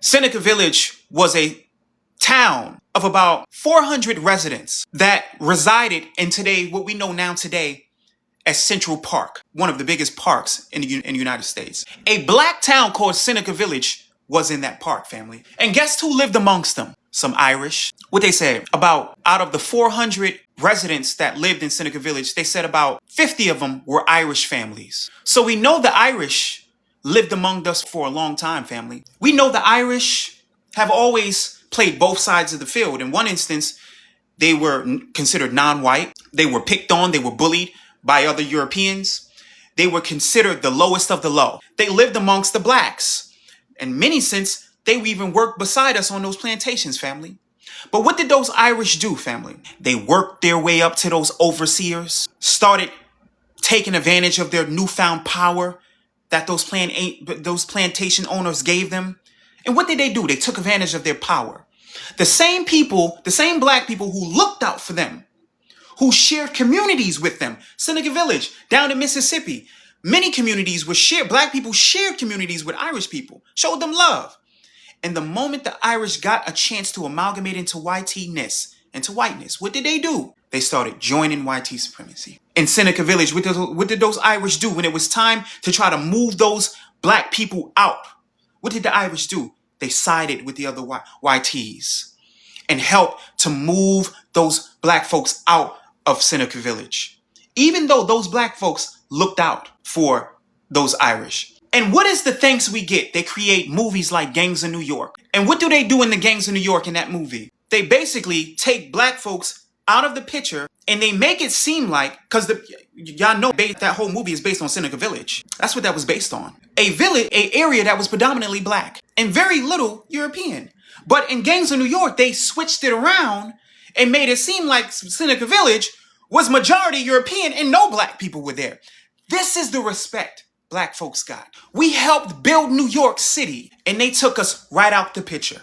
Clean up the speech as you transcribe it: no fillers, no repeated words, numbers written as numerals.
Seneca Village was a town of about 400 residents that resided in what we know now today as Central Park, one of the biggest parks in the United States. A black town called Seneca Village was in that park, family. And guess who lived amongst them? Some Irish. What they said, about out of the 400 residents that lived in Seneca Village, they said about 50 of them were Irish families. So we know the Irish lived among us for a long time, family. We know the Irish have always played both sides of the field. In one instance, they were considered non-white. They were picked on. They were bullied by other Europeans. They were considered the lowest of the low. They lived amongst the blacks. In many sense, they even worked beside us on those plantations, family. But what did those Irish do, family? They worked their way up to those overseers, started taking advantage of their newfound power that those plantation owners gave them. And what did they do? They took advantage of their power. The same people, the same black people who looked out for them, who shared communities with them. Seneca Village, down in Mississippi. Many communities were shared. Black people shared communities with Irish people, showed them love. And the moment the Irish got a chance to amalgamate into whiteness, into whiteness, what did they do? They started joining white supremacy. In Seneca Village, what did those Irish do when it was time to try to move those black people out? What did the Irish do? They sided with the other YTs and helped to move those black folks out of Seneca Village, even though those black folks looked out for those Irish. And what is the thanks we get? They create movies like Gangs of New York. And what do they do in the Gangs of New York in that movie? They basically take black folks out of the picture and they make it seem like, because y'all know that whole movie is based on Seneca Village. That's what that was based on. A area that was predominantly black and very little European. But in Gangs of New York, they switched it around and made it seem like Seneca Village was majority European and no black people were there. This is the respect black folks got. We helped build New York City and they took us right out the picture.